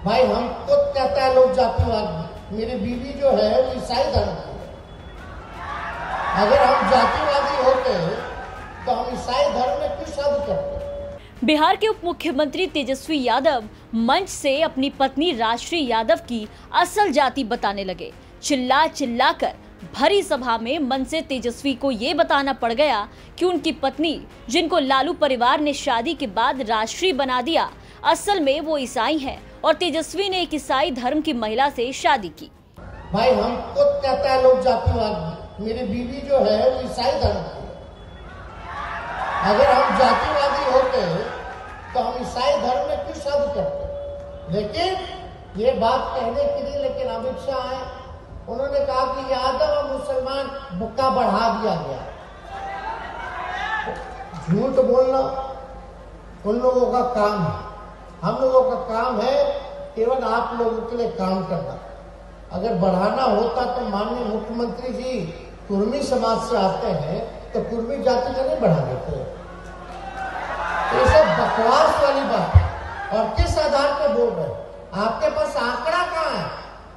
भाई हमको कहता है लोग जातिवादी, मेरी बीवी जो है वो ईसाई धर्म की है। अगर हम जातिवादी होते तो हम ईसाई धर्म में क्यों शादी करते। बिहार के उप मुख्यमंत्री तेजस्वी यादव मंच से अपनी पत्नी राजश्री यादव की असल जाति बताने लगे। चिल्ला चिल्ला कर भरी सभा में मन से तेजस्वी को ये बताना पड़ गया कि उनकी पत्नी, जिनको लालू परिवार ने शादी के बाद राजश्री बना दिया, असल में वो ईसाई है और तेजस्वी ने एक ईसाई धर्म की महिला से शादी की। भाई हमको कहता है लोग जातिवादी, मेरी बीवी जो है वो ईसाई धर्म की है। अगर हम जातिवादी होते तो हम ईसाई धर्म में क्यों शादी करते। लेकिन ये बात कहने के लिए लेकिन अमित शाह आए, उन्होंने कहा कि यादव और मुसलमान बुक्का बढ़ा दिया गया। झूठ बोलना उन लोगों का काम है, हम लोगों का काम है केवल आप लोगों के लिए काम करना। अगर बढ़ाना होता तो माननीय मुख्यमंत्री जी कुर्मी समाज से आते हैं तो कुर्मी जाति का नहीं बढ़ा देते। तो ये सब बकवास वाली बात है। और किस आधार पर बोल रहे हैं, आपके पास आंकड़ा कहाँ है।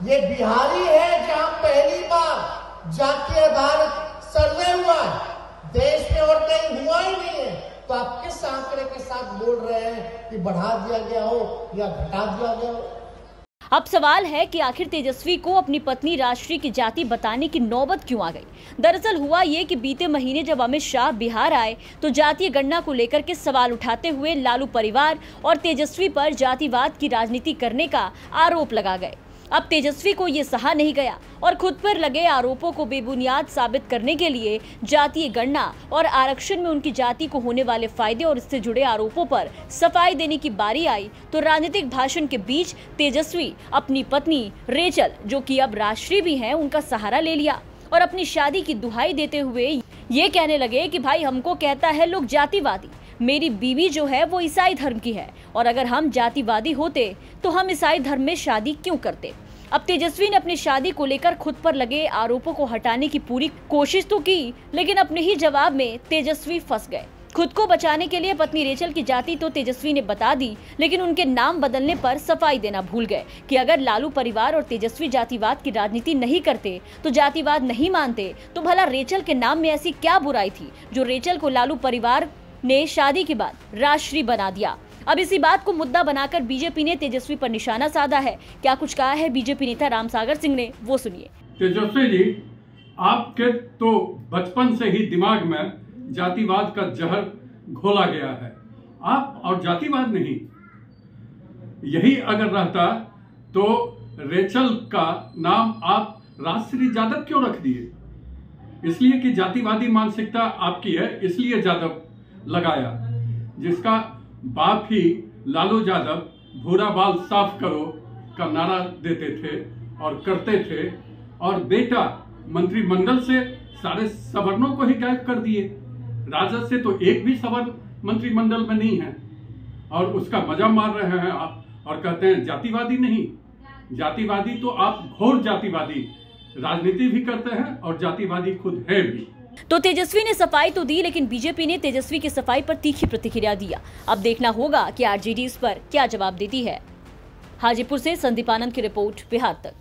ये बिहारी है जहां पहली बार जाति आधारित सर्वे हुआ है, देश में और कहीं हुआ ही नहीं है। तो आप किस आंकड़े के साथ बोल रहे हैं कि बढ़ा दिया गया हो या घटा दिया गया हो। अब सवाल है कि आखिर तेजस्वी को अपनी पत्नी राजश्री की जाति बताने की नौबत क्यों आ गई। दरअसल हुआ ये कि बीते महीने जब अमित शाह बिहार आए तो जातीय गणना को लेकर के सवाल उठाते हुए लालू परिवार और तेजस्वी पर जातिवाद की राजनीति करने का आरोप लगा गए। अब तेजस्वी को ये सहा नहीं गया और खुद पर लगे आरोपों को बेबुनियाद साबित करने के लिए जातीय गणना और आरक्षण में उनकी जाति को होने वाले फायदे और इससे जुड़े आरोपों पर सफाई देने की बारी आई तो राजनीतिक भाषण के बीच तेजस्वी अपनी पत्नी रेचल, जो कि अब राजश्री भी हैं, उनका सहारा ले लिया और अपनी शादी की दुहाई देते हुए ये कहने लगे कि भाई हमको कहता है लोग जातिवादी, मेरी बीवी जो है वो ईसाई धर्म की है और अगर हम जातिवादी होते तो हम ईसाई धर्म में शादी क्यों करते। अब तेजस्वी ने अपनी शादी को लेकर खुद पर लगे आरोपों को हटाने की पूरी कोशिश तो की, लेकिन अपने ही जवाब में तेजस्वी फंस गए। खुद को बचाने के लिए पत्नी रेचल की जाति तो तेजस्वी ने बता दी, लेकिन उनके नाम बदलने पर सफाई देना भूल गए कि अगर लालू परिवार और तेजस्वी जातिवाद की राजनीति नहीं करते, तो जातिवाद नहीं मानते, तो भला रेचल के नाम में ऐसी क्या बुराई थी जो रेचल को लालू परिवार ने शादी के बाद राजश्री बना दिया। अब इसी बात को मुद्दा बनाकर बीजेपी ने तेजस्वी पर निशाना साधा है। क्या कुछ कहा है बीजेपी नेता रामसागर सिंह ने, वो सुनिए। तेजस्वी जी, आपके तो बचपन से ही दिमाग में जातिवाद का जहर घोला गया है। आप और जातिवाद नहीं, यही अगर रहता तो रेचल का नाम आप राजश्री यादव क्यों रख दिए। इसलिए कि जातिवादी मानसिकता आपकी है, इसलिए यादव लगाया। जिसका बाप ही लालू यादव भूरा बाल साफ करो का नारा देते थे और करते थे, और बेटा मंत्रिमंडल से सारे सवर्णों को ही गायब कर दिए। राजद से तो एक भी सवर्ण मंत्रिमंडल में नहीं है और उसका मजा मार रहे हैं आप और कहते हैं जातिवादी नहीं। जातिवादी तो आप घोर जातिवादी राजनीति भी करते हैं और जातिवादी खुद है भी। तो तेजस्वी ने सफाई तो दी, लेकिन बीजेपी ने तेजस्वी की सफाई पर तीखी प्रतिक्रिया दिया। अब देखना होगा कि आरजेडी इस पर क्या जवाब देती है। हाजीपुर से संदीप आनंद की रिपोर्ट, बिहार तक।